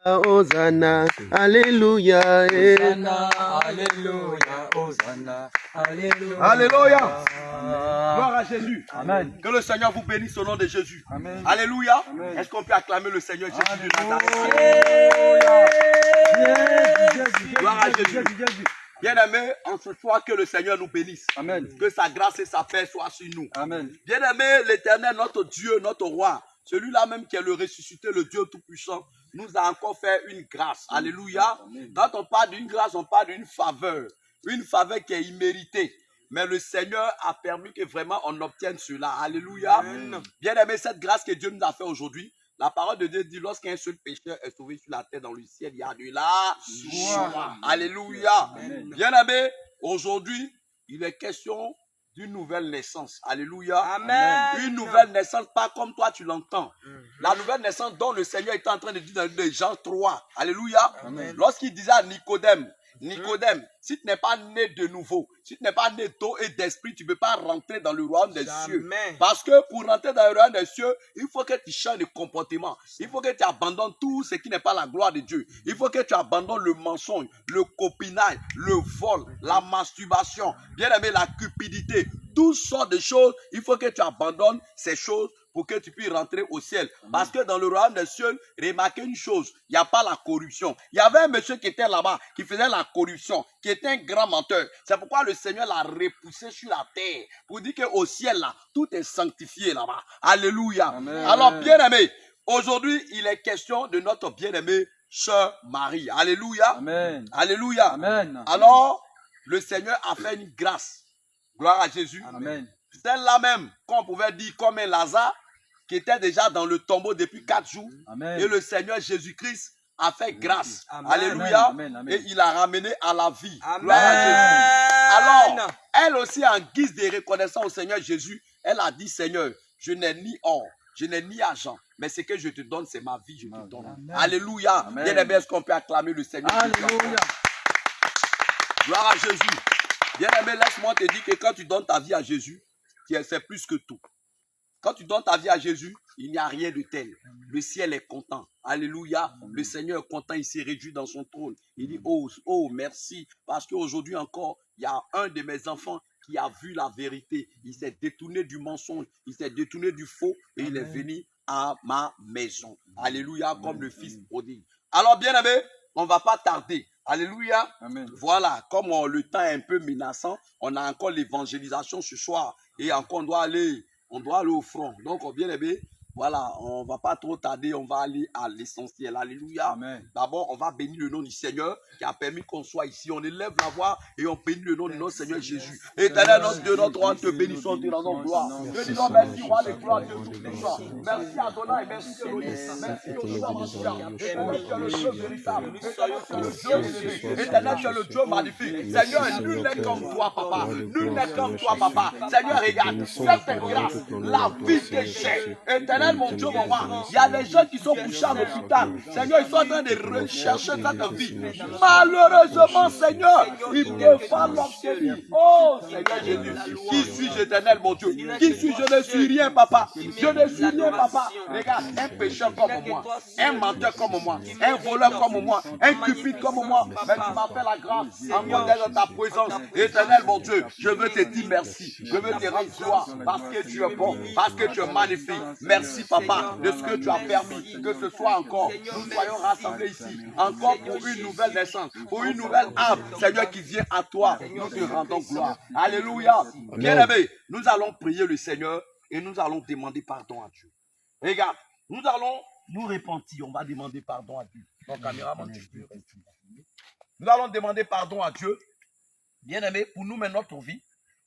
Hosanna, Alléluia, Hosanna, Alléluia, Hosanna, Alléluia. Alléluia. Gloire à Jésus. Amen. Que le Seigneur vous bénisse au nom de Jésus. Amen. Alléluia. Amen. Est-ce qu'on peut acclamer le Seigneur Jésus de Nazareth? Gloire à Jésus. Bien-aimés, en ce soir, que le Seigneur nous bénisse. Amen. Que sa grâce et sa paix soient sur nous. Amen. Bien-aimé, l'Éternel, notre Dieu, notre roi, celui-là même qui est le ressuscité, le Dieu Tout-Puissant, nous a encore fait une grâce. Alléluia. Amen. Quand on parle d'une grâce, on parle d'une faveur. Une faveur qui est imméritée. Mais le Seigneur a permis que vraiment on obtienne cela. Alléluia. Bien-aimé, cette grâce que Dieu nous a fait aujourd'hui, la parole de Dieu dit, lorsqu'un seul pécheur est sauvé sur la terre dans le ciel, il y a de la joie. Alléluia. Bien-aimé, aujourd'hui, il est question d'une nouvelle naissance. Alléluia. Amen. Une nouvelle naissance, pas comme toi tu l'entends. La nouvelle naissance dont le Seigneur est en train de dire dans Jean 3. Alléluia. Lorsqu'il disait à Nicodème, Nicodème, si tu n'es pas né de nouveau, si tu n'es pas né d'eau et d'esprit, tu ne peux pas rentrer dans le royaume des cieux. Parce que pour rentrer dans le royaume des cieux, il faut que tu changes de comportement. Il faut que tu abandonnes tout ce qui n'est pas la gloire de Dieu. Il faut que tu abandonnes le mensonge, le copinage, le vol, la masturbation, bien aimé, la cupidité. Toutes sortes de choses, il faut que tu abandonnes ces choses pour que tu puisses rentrer au ciel. Parce que dans le royaume des cieux, remarquez une chose, il n'y a pas la corruption. Il y avait un monsieur qui était là-bas, qui faisait la corruption, qui était un grand menteur. C'est pourquoi le Seigneur l'a repoussé sur la terre, pour dire qu'au ciel, là, tout est sanctifié là-bas. Alléluia. Amen. Alors, bien-aimé, aujourd'hui, il est question de notre bien-aimée sœur Marie. Alléluia. Amen. Alléluia. Amen. Alors, le Seigneur a fait une grâce. Gloire à Jésus. Amen. Celle-là même, qu'on pouvait dire comme un Lazare, qui était déjà dans le tombeau depuis 4 jours. Amen. Et le Seigneur Jésus-Christ a fait grâce. Amen. Alléluia. Amen. Amen. Et il l'a ramené à la vie. Amen. Gloire à Jésus. Alors, elle aussi, en guise de reconnaissance au Seigneur Jésus, elle a dit, Seigneur, je n'ai ni or, je n'ai ni argent, mais ce que je te donne, c'est ma vie, je te donne. Amen. Alléluia. Amen. Bien aimé, est-ce qu'on peut acclamer le Seigneur? Alléluia. Gloire à Jésus. Bien aimé, laisse-moi te dire que quand tu donnes ta vie à Jésus, c'est plus que tout. Quand tu donnes ta vie à Jésus, il n'y a rien de tel. Le ciel est content. Alléluia. Le Seigneur est content, il s'est réjoui dans son trône. Il dit, oh, merci. Parce qu'aujourd'hui encore, il y a un de mes enfants qui a vu la vérité. Il s'est détourné du mensonge, il s'est détourné du faux et il est venu à ma maison. Alléluia, comme le fils prodigue. Alors, bien aimé, on ne va pas tarder. Alléluia. Amen. Voilà, comme le temps est un peu menaçant, on a encore l'évangélisation ce soir. Et encore, on doit aller au front. Donc, bien aimé, voilà, on ne va pas trop tarder, on va aller à l'essentiel. Alléluia. D'abord, on va bénir le nom du Seigneur qui a permis qu'on soit ici. On élève la voix et on bénit le nom de notre Seigneur Jésus. Éternel, notre Dieu, notre roi, te bénissons, te rendons gloire. Te disons merci, roi de gloire, Dieu tout-puissant. Merci Adonai, merci Elohim. Merci Yoshua Mashiach. Éternel, tu es le Dieu véritable. Éternel, tu es le Dieu élevé. Éternel, tu es le Dieu magnifique. Seigneur, nul n'est comme toi, papa. Nul n'est comme toi, papa. Seigneur, regarde, cette grâce, la vie que j'ai. Éternel, mon Dieu, mon roi, il y a des gens qui sont couchés à l'hôpital. Seigneur, ils sont en train de rechercher cette vie. Malheureusement, Seigneur, ils défend l'obscurité. Oh, Seigneur Jésus, qui suis-je, éternel, mon Dieu? Qui suis-je? Je ne suis rien, papa. Je ne suis rien, papa. Regarde, un pécheur comme moi, un menteur comme moi, un voleur comme moi, un cupide comme moi. Mais tu m'as fait la grâce encore d'être dans ta présence. Éternel, mon Dieu, je veux te dire merci. Je veux te rendre gloire parce que tu es bon, parce que tu es magnifique. Merci, papa, de ce que tu as permis que ce soit encore. Nous soyons rassemblés ici, encore pour une nouvelle naissance, pour une nouvelle âme, Seigneur, qui vient à toi. Nous te rendons gloire. Alléluia. Bien-aimé, nous allons prier le Seigneur et nous allons demander pardon à Dieu. Regarde, nous allons nous repentir. On va demander pardon à Dieu. Donc, caméraman, tu peux rester. Nous allons demander pardon à Dieu. Bien-aimé, pour nous mettre notre vie.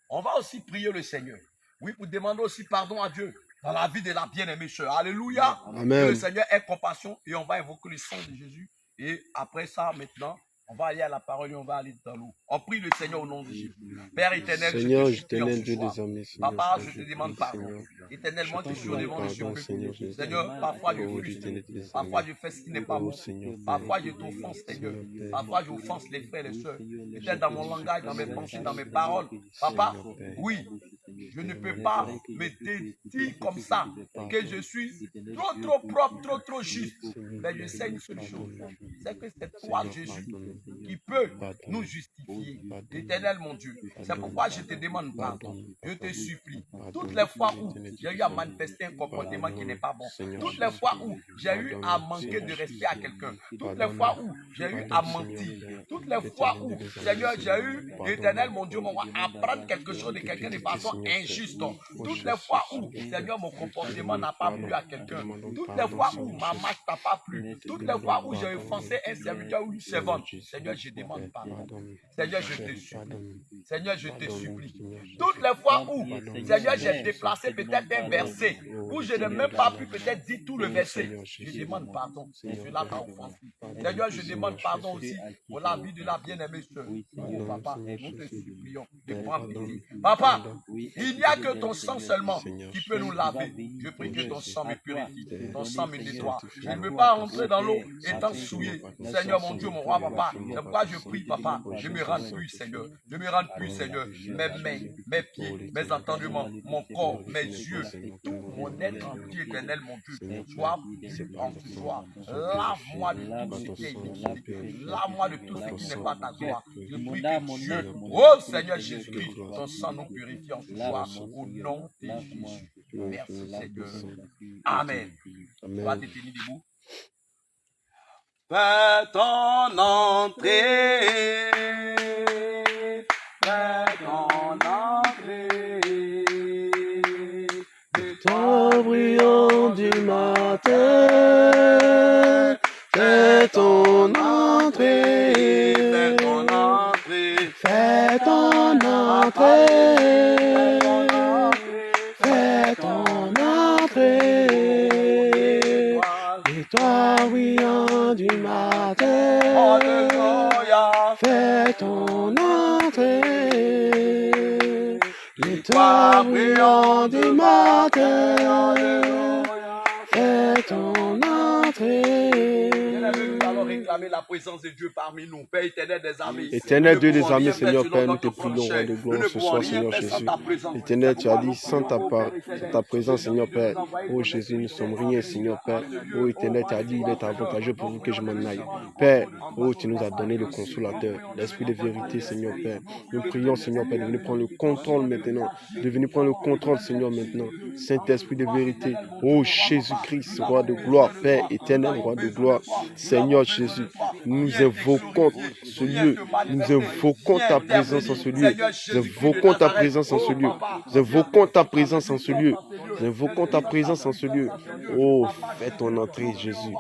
On va aussi prier le Seigneur. Oui, pour demander aussi pardon à Dieu dans la vie de la bien-aimée sœur. Alléluia. Amen. Que le Seigneur ait compassion et on va invoquer le sang de Jésus. Et après ça, maintenant, on va aller à la parole et on va aller dans l'eau. On prie le Seigneur au nom de Jésus. Père éternel, Seigneur, je te supplie en ce Dieu soir. des armées, Papa, je te demande pardon. Éternellement, tu suis au devant de pardon, Seigneur. Seigneur. Seigneur, parfois je frustre. Parfois je fais ce qui n'est pas bon. Parfois je t'offense, Seigneur. Parfois j'offense les frères et les sœurs. Peut-être dans mon langage, dans mes pensées, dans mes paroles. Papa, oui. Je ne peux pas me dire comme ça que je suis trop propre, trop juste. Mais je sais une seule chose, c'est que c'est toi, Jésus, qui peut nous justifier. Éternel mon Dieu, c'est pourquoi je te demande pardon. Je te supplie. Toutes les fois où j'ai eu à manifester un comportement qui n'est pas bon, toutes les fois où j'ai eu à manquer de respect à quelqu'un, toutes les fois où j'ai eu à mentir, toutes les fois où, Seigneur, j'ai eu, éternel mon Dieu, mon roi, à prendre quelque chose de quelqu'un de façon injuste, toutes les fois où, Seigneur, mon comportement n'a pas plu à quelqu'un, toutes les fois où ma marche n'a pas plu, toutes les fois où j'ai offensé un serviteur ou une servante, Seigneur, je demande pardon. Seigneur, je te supplie. Seigneur, je te supplie. Toutes les fois où, Seigneur, j'ai déplacé peut-être un verset, où je n'ai même pas pu peut-être dire tout le verset, je demande pardon. Et cela t'a offensé. Seigneur, je demande pardon aussi pour la vie de la bien-aimée sœur. Oh, papa, nous te supplions de prendre pitié. Papa, il n'y a que ton sang seulement qui peut nous laver. Je prie que ton sang me purifie, ton sang me nettoie. Je ne veux pas entrer dans l'eau étant souillé. Seigneur, mon Dieu, mon roi, papa. C'est pourquoi je prie, papa, je me rends plus, Seigneur. Je me rends plus, Seigneur. Mes mains, mes pieds, mes entendements, mon corps, mes yeux, tout mon être entier, éternel, mon Dieu, sois en ce soir. Lave-moi de tout ce qui est iniquité. Lave-moi de tout ce qui n'est pas ta gloire. Je prie que Dieu, oh Seigneur Jésus-Christ, ton sang nous purifie en ce soir. Au nom de Jésus. Merci, Seigneur. Amen. Tu vas te tenir debout. Fais ton entrée. Fais ton entrée. Toi brillant du matin, fais ton entrée, Fais ton entrée. fais ton entrée, fais ton entrée, et toi brillant du matin, Alléluia. fais ton entrée. Toi brillant du matin, fais ton entrée. Nous allons réclamer la présence de Dieu parmi nous, Père éternel des armées. Éternel Dieu des armées, Seigneur Père, nous te prions, roi de gloire, ce soir, Seigneur Jésus. Éternel, tu as dit, sans ta présence, Seigneur Père, oh Jésus, nous ne sommes rien, Seigneur Père. Oh Éternel, tu as dit, il est avantageux pour vous que je m'en aille. Père, oh, tu nous as donné le consolateur, l'esprit de vérité, Seigneur Père. Nous prions, Seigneur Père, de venir prendre le contrôle maintenant, de venir prendre le contrôle, Seigneur, maintenant. Saint-Esprit de vérité, oh Jésus-Christ, roi de gloire, Père éternel, roi de gloire, Seigneur Jésus, nous invoquons ce lieu, nous invoquons ta présence en ce lieu, nous invoquons ta présence en ce lieu, nous invoquons ta présence en ce lieu, nous invoquons ta présence en ce lieu. Oh, fais ton entrée, Jésus,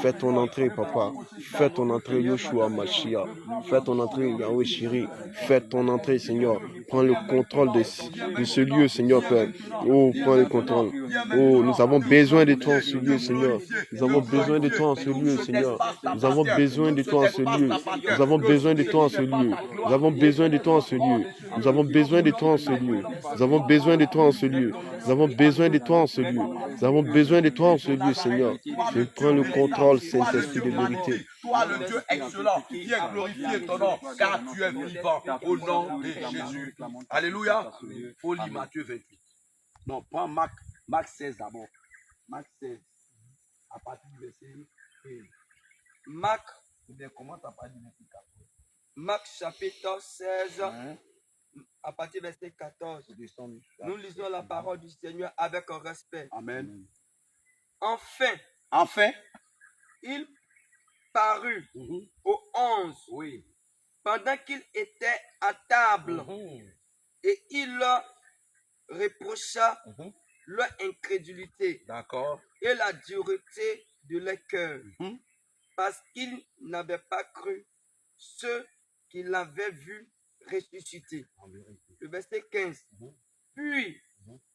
fais ton entrée, Papa, fais ton entrée, Yoshua Mashiach, fais ton entrée, Yahweh Shiri, fais ton entrée, Seigneur, prends le contrôle de ce lieu, Seigneur Père. Oh, prends le contrôle. Oh, nous avons besoin de toi en ce lieu, Seigneur. Nous avons besoin de toi en ce lieu, Seigneur. Nous avons besoin de toi en ce lieu. Nous avons besoin de toi en ce lieu. Nous avons besoin de toi en ce lieu. Nous avons besoin de toi en ce lieu. Nous avons besoin de toi en ce lieu. Nous avons besoin de toi en ce lieu. Nous avons besoin de toi en ce lieu, Seigneur. Je prends le contrôle, Saint-Esprit de vérité. Toi, le Dieu excellent, qui est glorifié ton nom, car tu es vivant au nom de Jésus. Alléluia. Folie Matthieu 28. Non, prends Marc 16 d'abord. Marc 16. À partir du verset 1. Marc, Commence à partir du verset 4. Marc chapitre 16, à partir du verset 14. Nous lisons la parole du Seigneur avec un respect. Amen. Enfin, il parut aux 11 Oui. pendant qu'il était à table et il leur reprocha leur incrédulité D'accord. et la dureté de leur cœur, parce qu'ils n'avaient pas cru ceux qui l'avaient vu ressusciter. Le verset 15. Puis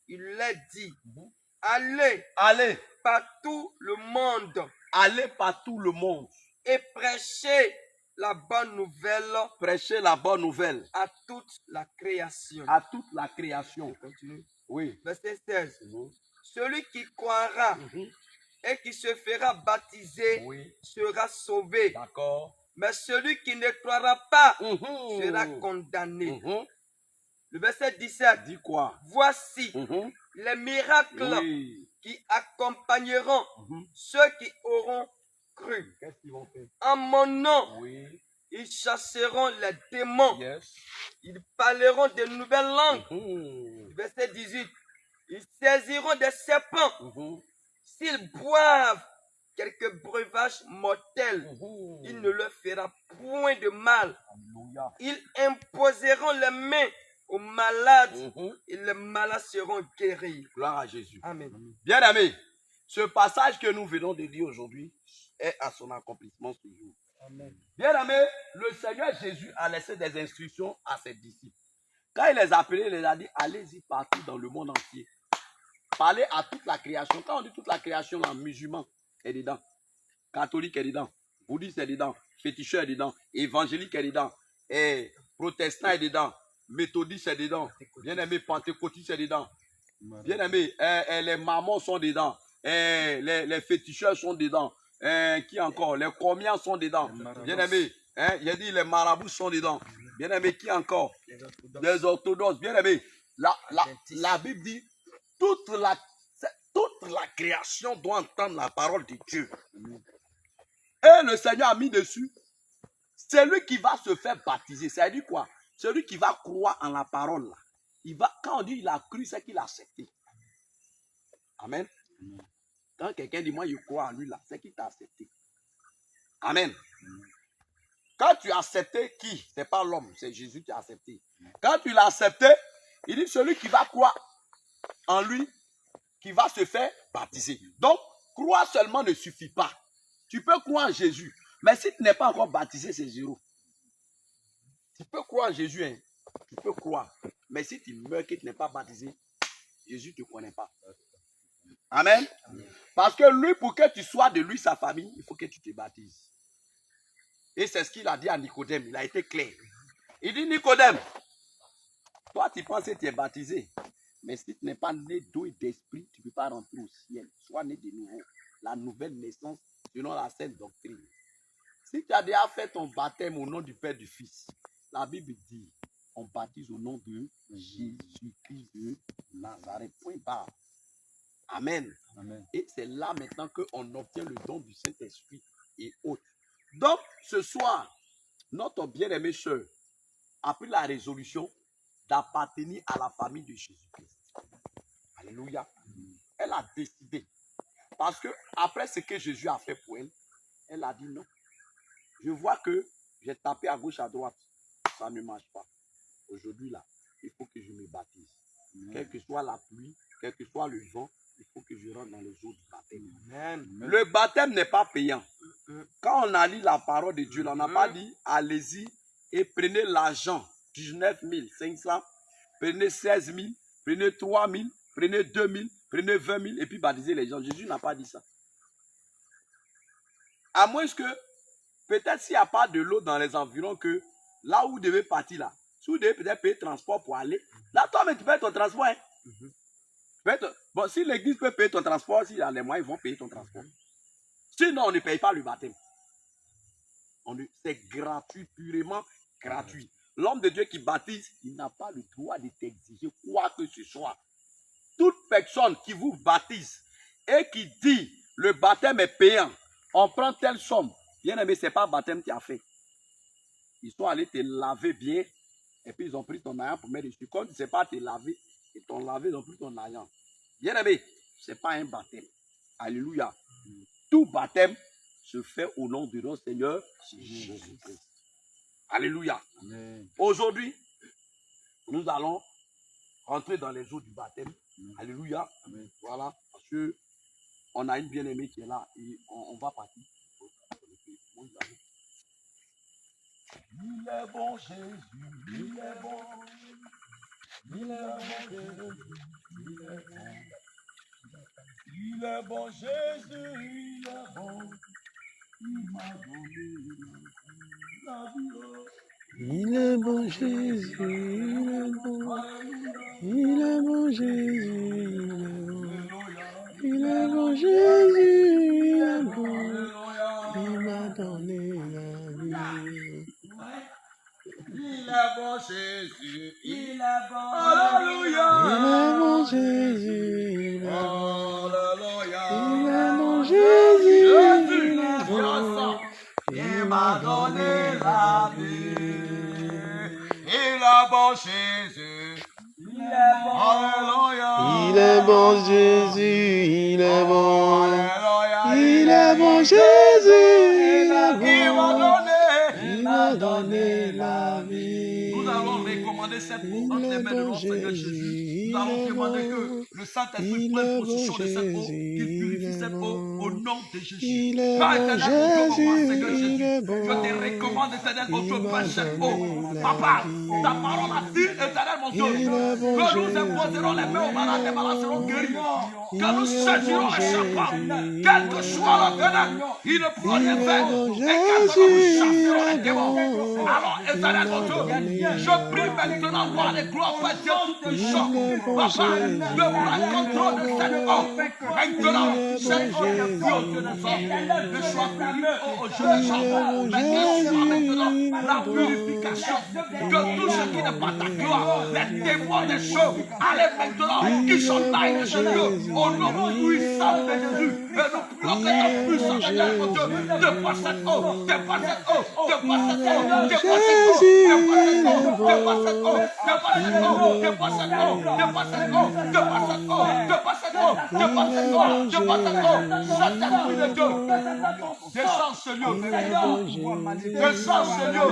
il leur dit, allez par tout le monde, Allez par tout le monde. et prêchez la bonne nouvelle, Prêchez la bonne nouvelle à toute la création. à toute la création. Continue. Oui. Verset 16. Celui qui croira et qui se fera baptiser sera sauvé. D'accord. Mais celui qui ne croira pas sera condamné. Le verset 17. Dis quoi? Voici les miracles qui accompagneront ceux qui auront cru. Qu'est-ce qu'ils vont faire? En mon nom, ils chasseront les démons. Ils parleront de nouvelles langues. Verset 18. Ils saisiront des serpents. S'ils boivent quelques breuvages mortels, il ne leur fera point de mal. Ils imposeront les mains aux malades et les malades seront guéris. Gloire à Jésus. Amen. Bien aimé, ce passage que nous venons de dire aujourd'hui est à son accomplissement ce jour. Amen. Bien aimé, le Seigneur Jésus a laissé des instructions à ses disciples. Quand il les a appelés, il les a dit, allez-y partout dans le monde entier. Parlez à toute la création. Quand on dit toute la création, un musulman est dedans, catholique est dedans, bouddhiste est dedans, féticheur est dedans, évangélique est dedans, et protestant est dedans, méthodiste est dedans, bien aimé, pentecôtiste est dedans, bien aimé, les mamans sont dedans, les féticheurs sont dedans, qui encore, les comiens sont dedans, bien aimé, j'ai dit les marabouts sont dedans, bien aimé, qui encore, les orthodoxes, bien aimé, la Bible dit, toute la création doit entendre la parole de Dieu. Et le Seigneur a mis dessus, celui qui va se faire baptiser, ça veut dire quoi? Celui qui va croire en la parole, là. Quand on dit il a cru, c'est qu'il a accepté. Amen. Quand quelqu'un dit moi je crois en lui, là, c'est qu'il t'a accepté. Amen. Quand tu as accepté qui? Ce n'est pas l'homme, c'est Jésus qui a accepté. Quand tu l'as accepté, il dit celui qui va croire en lui, qui va se faire baptiser. Donc, croire seulement ne suffit pas. Tu peux croire en Jésus, mais si tu n'es pas encore baptisé, c'est zéro. Tu peux croire en Jésus, hein? Tu peux croire. Mais si tu meurs que tu n'es pas baptisé, Jésus ne te connaît pas. Amen. Parce que lui, pour que tu sois de lui, sa famille, il faut que tu te baptises. Et c'est ce qu'il a dit à Nicodème. Il a été clair. Il dit, Nicodème, toi tu penses que tu es baptisé. Mais si tu n'es pas né d'eau et d'esprit, tu ne peux pas rentrer au ciel. Sois né de nouveau. La nouvelle naissance selon la sainte doctrine. Si tu as déjà fait ton baptême au nom du Père et du Fils, la Bible dit, on baptise au nom de Jésus-Christ de Nazareth. Point barre. Amen. Amen. Et c'est là maintenant qu'on obtient le don du Saint-Esprit et autres. Donc, ce soir, notre bien-aimée sœur a pris la résolution d'appartenir à la famille de Jésus-Christ. Alléluia. Elle a décidé. Parce que après ce que Jésus a fait pour elle, elle a dit non. Je vois que j'ai tapé à gauche, à droite. Ça ne marche pas. Aujourd'hui, là, il faut que je me baptise. Quelle que soit la pluie, quel que soit le vent, il faut que je rentre dans les eaux du baptême. Amen. Le baptême n'est pas payant. Quand on a lu la parole de Dieu, on n'a pas dit allez-y et prenez l'argent. 19 500, prenez 16 000, prenez 3 000, prenez 2 000, prenez 20 000 et puis baptisez les gens. Jésus n'a pas dit ça. À moins que, peut-être s'il n'y a pas de l'eau dans les environs, que là où vous devez partir là, si vous devez peut-être payer transport pour aller, là toi mais tu payes ton transport. Hein? Bon, si l'église peut payer ton transport, s'il y a les moyens, ils vont payer ton transport. Sinon, on ne paye pas le baptême. C'est gratuit, purement gratuit. L'homme de Dieu qui baptise, il n'a pas le droit de t'exiger quoi que ce soit. Toute personne qui vous baptise et qui dit le baptême est payant, on prend telle somme. Bien aimé, ce n'est pas le baptême qui a fait. Ils sont allés te laver bien et puis ils ont pris ton ayant pour mettre dessus. Quand tu ne sais pas te laver, ils t'ont lavé, ils ont pris ton ayant. Bien aimé, ce n'est pas un baptême. Alléluia. Tout baptême se fait au nom de notre Seigneur Jésus-Christ. Alléluia. Aujourd'hui, nous allons rentrer dans les eaux du baptême. Alléluia. Amen. Voilà. Parce que on a une bien-aimée qui est là et on va partir. Il est bon Jésus, il est bon. Il est bon Jésus, il est bon. Il est bon Jésus, il est bon. Il m'a donné la vie. Il est bon Jésus, il est bon. Il est bon Jésus, il est bon. Il est bon Jésus, il est bon. Il m'a donné la vie. Il est bon Jésus, Il est bon. Alléluia. Il est bon Jésus, il est bon. Alléluia. Il est bon Jésus, Jésus, il est bon. il m'a donné la vie. Il est bon Jésus. Il est bon. Alléluia. Il est bon Jésus, il est bon. Alléluia. Il est bon Jésus, il est Il bon. m'a donné. Il m'a donné la vie. Nous allons recommander cette eau entre les mains de notre Seigneur Jésus. Nous allons demander que le Saint-Esprit prenne possession de cette eau, qu'il purifie cette eau au nom de Jésus. Il est Père bon éternel, mon Dieu, mon roi, Seigneur Jésus, il Jésus, est bon. je te recommande, éternel, mon Dieu, prends cette eau. Papa, ta parole a dit, éternel, mon Dieu, que nous imposerons les mains aux malades, les malades seront guéris. Que nous saisirons les chapeaux, quel que soit le venin, il ne pourra rien faire. Et que nous chasserons les démons. Alors, éternel, mon Dieu, je prie maintenant, roi des gloires, Père Dieu, toutes les choses. Papa, de prendre contrôle de cette eau. Maintenant, cette eau de Dieu, Dieu des hommes, ne soit plus au jeu des gens. Mais que soit maintenant la purification de tout ce qui n'est pas ta gloire. Les témoins des choses, allez maintenant, qui sont taillés de Dieu, au nom puissant de Jésus. Et nous prions que ta puissance, éternel, mon Dieu, dépasse cette eau, dépasse cette eau, dépasse cette eau, dépasse cette eau, dépasse cette eau, dépasse cette eau, dépasse cette eau, dépasse cette eau, dépasse cette eau, dépasse cette eau, dépasse cette eau, dépasse cette eau, Saint-Esprit de Dieu, descends ce lieu, descends ce lieu,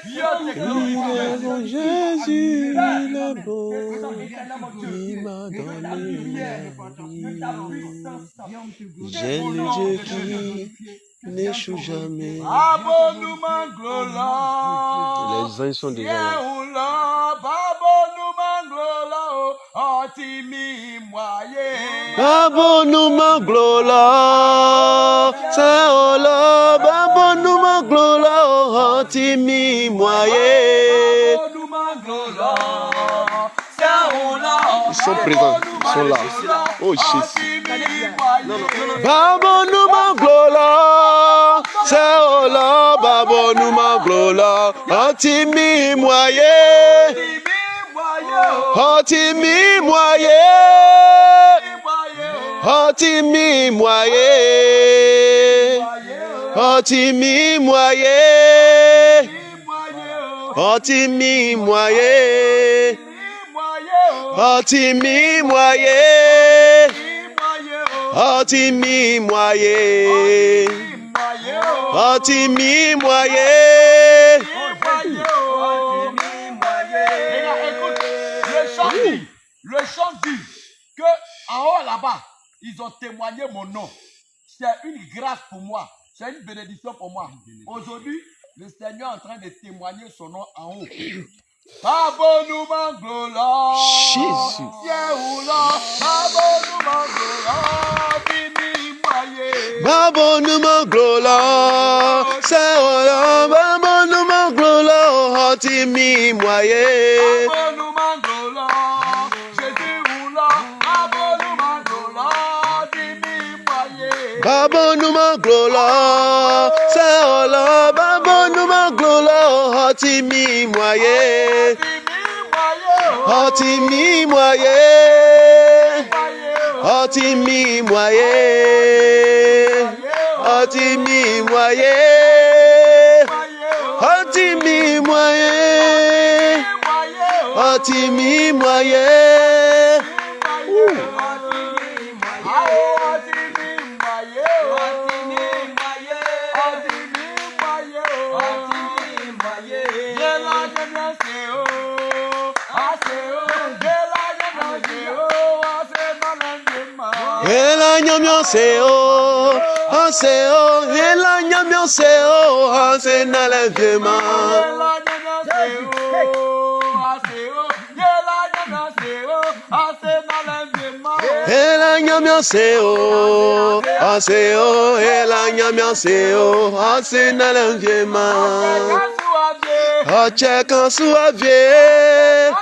viens te Il est glorifier. bon Jésus, il est bon. Il m'a donné la vie. J'ai le Dieu qui n'échoue jamais. Abonnement gloire. Les uns sont déjà là. Abonnement gloire, c'est Ola. Abonnement gloire, Timi moyen. Ils sont présents, ils sont là. Oh Jésus. Abonnement gloire, c'est Ola. Abonnement gloire, Timi moyen. Timi moyen. Timi moyen. Timi moyen. Timi moyen. Timi moyen. Timi moyen. Timi moyen. Le chant dit que en haut là-bas, ils ont témoigné mon nom. C'est une grâce pour moi. C'est une bénédiction pour moi. Aujourd'hui, le Seigneur est en train de témoigner son nom en haut. Abonnement gloire. Jésus. Abonnement gloire. C'est abonnement gloire. Timi moyen. Abonnement gloire. Jésus oula. Abonnement gloire. Timi moyen. Abonnement gloire. C'est abonnement gloire. Timi moyen. Timi moyen. Timi moyen. Timi moyen. Timi moyen. Timi moyen. Ela nyamyo seo, aseo, ela nyamyo seo, asena le vema. Ela nyamyo seo, aseo, ela nyamyo seo, asena le vema. Oche kan suavie,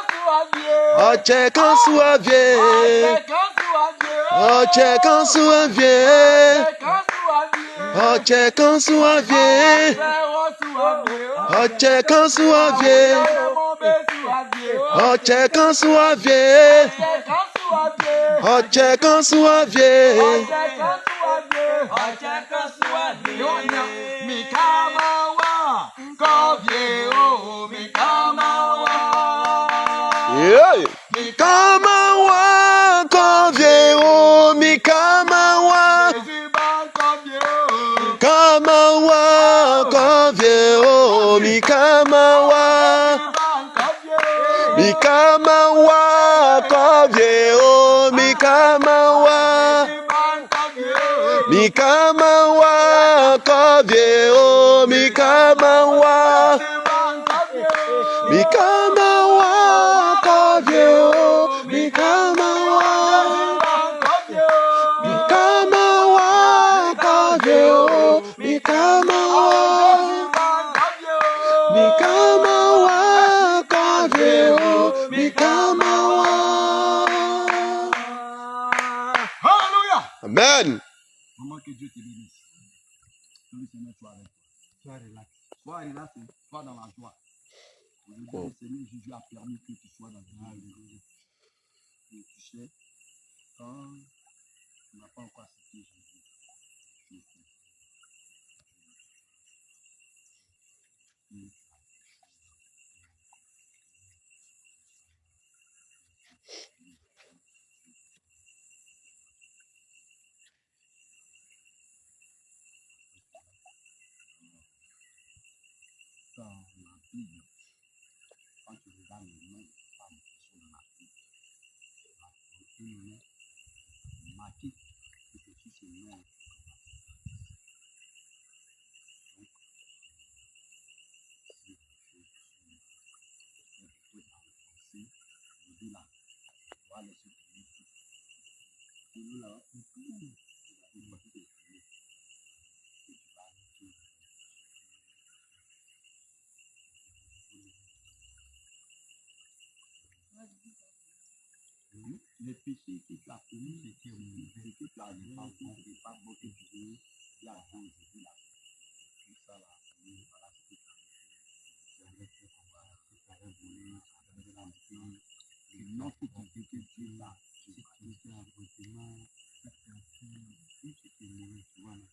oche kan suavie. Oche kan suavie, Oche kan suavie. Oche kan suavie. Oche kan suavie. Oche kan suavie. Mikamawa konvieo mikamawa. Mikamawa konvieo mikamawa. Mikamawa konvieo mikamawa. Mikamawa konvieo mikamawa. Mikamawa konvieo mikamawa. Mikamawa konvieo mikamawa. Mikamawa konvieo mikamawa. Amen. Maman, que Dieu te bénisse. Que le Seigneur soit avec toi. Sois relax. Sois relaxé. Sois dans la joie. Le Seigneur Jésus a permis que tu sois dans la joie. Et tu sais, quand tu n'as pas encore accepté Jésus, tu es dans la Bible, quand tu regardes les noms des femmes qui sont dans la Bible, un nom marqué que c'est ce nom. Donc, c'est c'est je dis là, tu vas laisser tomber tout. Et nous là, tout, tu vas tout exprimer. Et tu vas arrêter. Les péchés que tu as commis, c'est que tu as dit, c'est pas bon que tu veux, il y a bon Jésus là. Tout ça là, voilà ce que tu as fait. Tu avais volé, tu avais lancé. Et non, que tu dis que Dieu là, tu fais un bâtiment, tout ce qui est mauvais, tu vois là.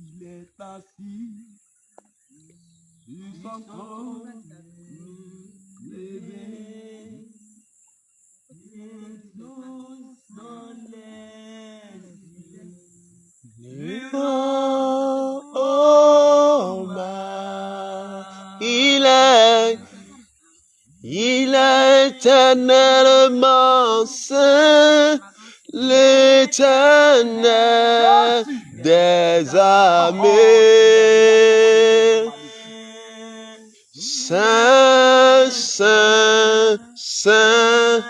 Il est assis sur son trône, levé, et tous dans les yeux. Il est éternellement saint, l'Éternel des armées. Saint, saint, saint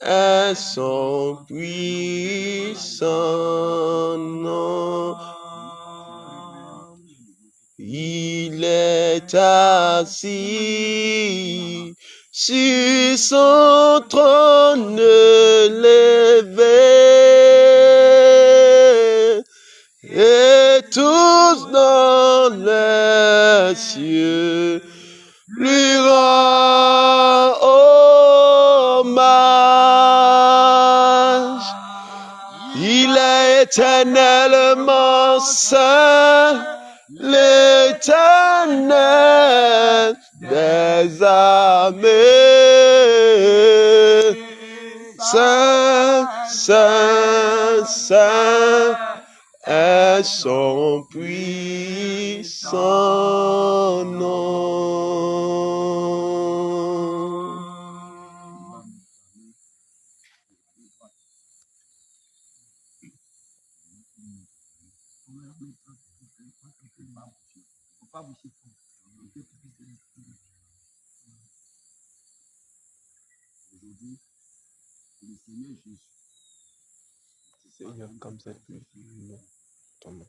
est son puissant nom. Il est assis sur son trône élevé, et tous dans les cieux lui rendent hommage. Il est éternellement saint, l'Éternel des armées. Saint, saint, saint est son puissant nom. Aujourd'hui, le Seigneur Jésus. Seigneur, comme cette pluie, ton nom.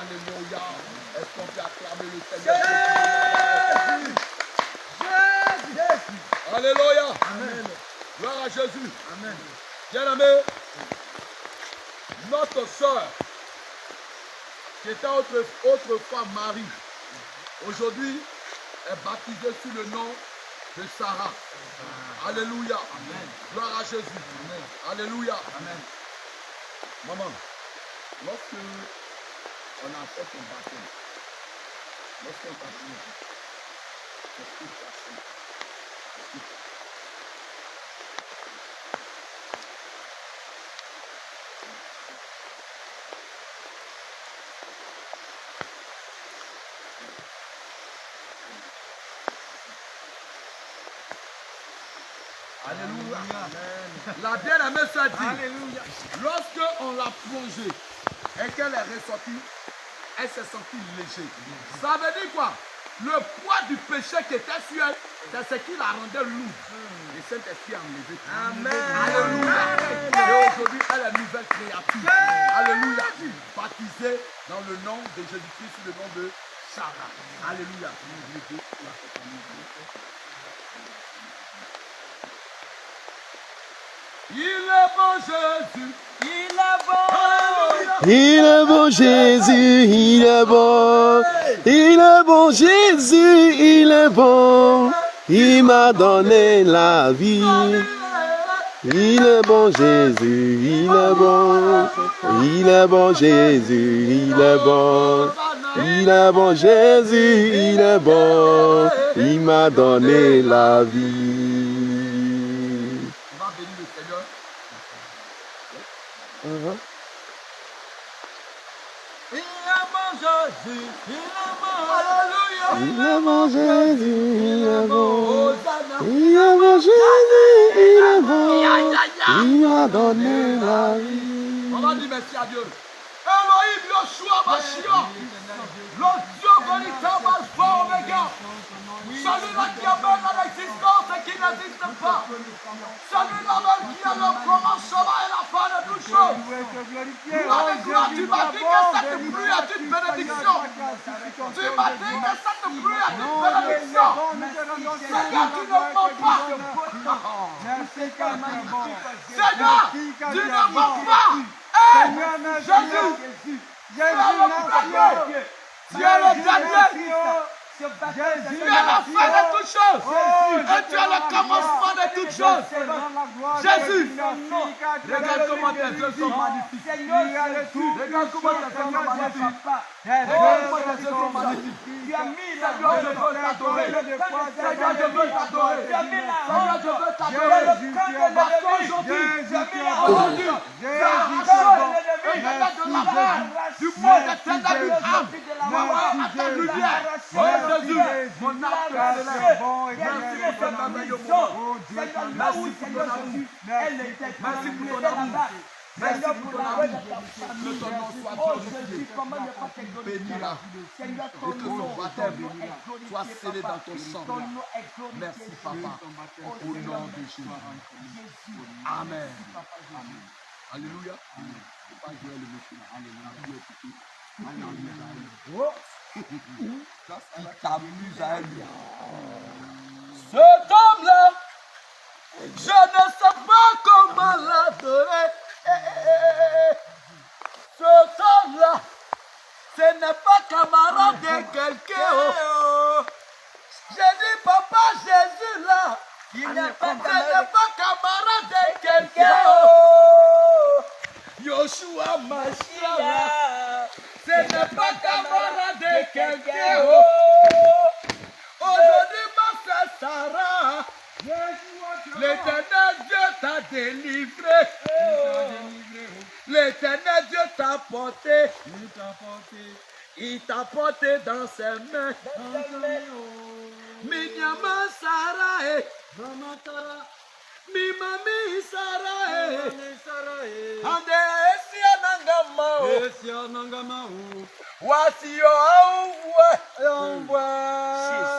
Alléluia. Est-ce qu'on peut acclamer le Seigneur? Alléluia. Amen. Gloire à Jésus. Amen. Bien-aimé, notre soeur, qui était autrefois Marie, aujourd'hui est baptisée sous le nom de Sarah. Alléluia. Amen. Gloire à Jésus. Amen. Alléluia. Amen. Maman, lorsque on a fait son baptême, lorsqu'on baptême, c'est tout facile. Alléluia. Amen. La bien-aimée s'est dit, alléluia, lorsque on l'a plongée et qu'elle est ressortie, elle s'est sentie léger. Ça veut dire quoi? Le poids du péché qui était sur elle, c'est ce qui la rendait lourde. Le Saint-Esprit a enlevé. Amen. Alléluia. Et aujourd'hui, elle est nouvelle créature. Alléluia. Baptisée dans le nom de Jésus-Christ, sous le nom de Sarah. Alléluia. Il est bon Jésus, il est bon. Il est bon Jésus, il est bon. Il est bon, Jésus, il est bon. Il m'a donné la vie. Il est bon, Jésus, il est bon. Il est bon, Jésus, il est bon. Il est bon, Jésus, il est bon. Il m'a donné la vie. On va bénir le Seigneur. Il est bon Jésus, il est bon. Alléluia. Il est bon, Jésus, il est bon. Hosanna. Il est bon, Jésus, il est bon. Il m'a donné la vie. On va dire merci à Dieu. Elohim, Yoshua, Mashiach. Le Dieu véritable, Alpha, Omega. Celui-là qui amène à l'existence et qui n'existe pas. Celui-là même qui est le commencement et la fin de toutes choses. Gloire et gloire, tu m'as dit que cette pluie est une bénédiction. Tu m'as dit que cette pluie est une bénédiction. Seigneur, tu ne mens pas. Seigneur, tu ne mens pas. Hey, Jésus, tu es le premier. Tu es le dernier. Tu es la fin de toutes choses. Et tu es le commencement de toutes choses. Jésus, regarde comment tes yeux sont magnifiques. Regarde comment tes yeux sont magnifiques. Regarde comment tes yeux sont magnifiques. Seigneur, je veux t'adorer. Seigneur, je veux t'adorer. Seigneur, je veux t'adorer. Parce qu'aujourd'hui, tu as arraché de la mort, du monde éternel du âme, à ta lumière. Oh Jésus, mon âme te célèbre. Merci pour ton merveilleux moment. Merci pour ton amour. Merci pour ton amour. Merci pour ton amour. Que ton nom soit glorifié. Bénis-la. Et que son baptême soit scellé dans ton sang. Merci, Papa. Au nom de Jésus. Amen. Alléluia. Pas jouer le monsieur. Alléluia. Il t'amuse à lui. Cet homme-là, je ne sais pas comment l'adorer. Cet homme-là, ce n'est pas camarade de quelqu'un. J'ai dit, Papa Jésus là, ce n'est pas camarade de quelqu'un. Yoshua Mashiach, ce n'est pas camarade de quelqu'un. Aujourd'hui, ma frère Sarah, l'éternel Dieu t'a délivré. L'éternel Dieu t'a porté. Il t'a porté dans ses mains. Minyama Sarah, mi mami Sarah, ande esia nangama o, wasi o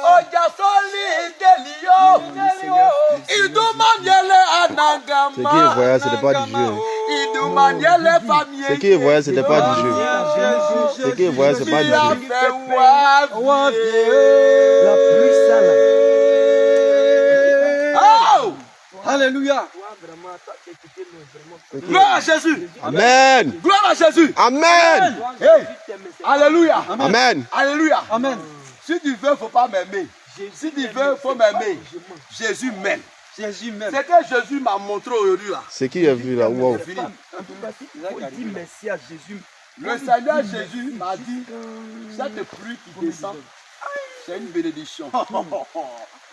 oja soli delio, idumanyele anangama. Ce qui est voyage, ce n'est pas du jeu. Idumanyele famille. Ce qui est voyage, ce n'est pas du jeu. Ce qui est voyage, ce n'est pas du jeu. La pluie sale. Alléluia. Gloire à Jésus. Amen. Gloire à Jésus. Amen. Hey. Alléluia. Amen. Alléluia. Amen. Si tu veux, il ne faut pas m'aimer. Si tu veux, il faut m'aimer. Jésus m'aime. Jésus m'aime. C'est que Jésus m'a montré aujourd'hui là. Ce qui est vu là, wow. C'est fini. Il faut dire merci à Jésus. Le Seigneur Jésus m'a dit, cette pluie qui descend, c'est une bénédiction.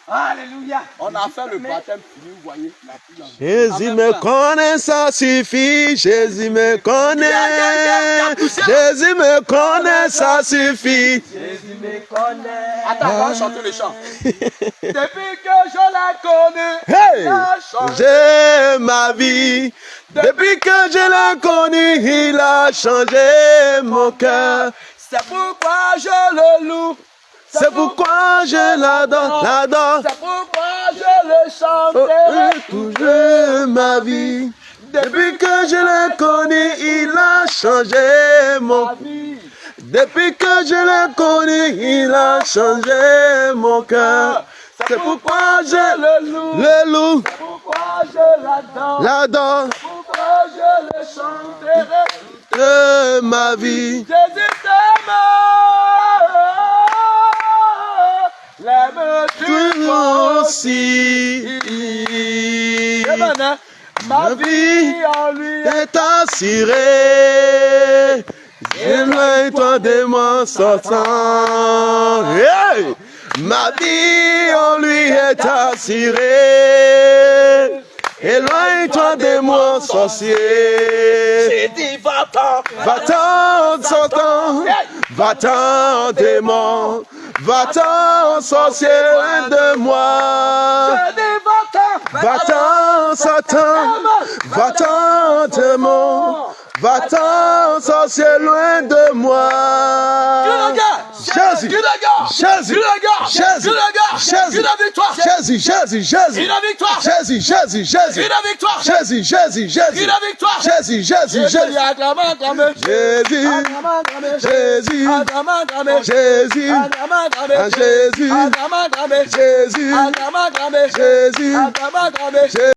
Alléluia. On a fait le baptême fini, vous voyez. La pluie là. Jésus me connaît, ça suffit. Jésus me connaît. Jésus me connaît, ça suffit. Jésus me connaît. Attends, on va chanter le chant. Depuis que je la connais, Hey! il a changé. J'ai ma vie. Depuis que je l'ai connu, il a changé mon cœur. C'est pourquoi je le loue. C'est pourquoi je l'adore. C'est pourquoi je le chanterai. Toujours ma vie. Depuis que je l'ai connu, il a changé mon cœur. vie. Depuis que je l'ai connu, il a changé mon cœur. C'est pourquoi je le loue, C'est pourquoi je l'adore pourquoi je le chanterai. de ma vie. Jésus t'aime. l'aime-tu aussi. Ma vie en lui est assurée. Éloigne-toi de moi, Satan. Hey! Ma vie en lui est assurée. Éloigne-toi de moi, sorcier. J'ai dit va-t'en, va-t'en, Satan. Va-t'en, démon. Va-t'en, sorcier, loin de moi. J'ai dit va-t'en, va-t'en, Satan. Va-t'en, démon. Va-t'en, sorcier, loin de moi. Jésus, Jésus, Jésus, Jésus, Jésus, Jésus, Jésus, Une victoire. Jésus, Jésus, Jésus, Une victoire. Jésus, Jésus, Jésus, Une victoire. Jésus, Jésus, Jésus, Jésus, Jésus, Jésus, Jésus, Jésus, Jésus, Jésus, Jésus.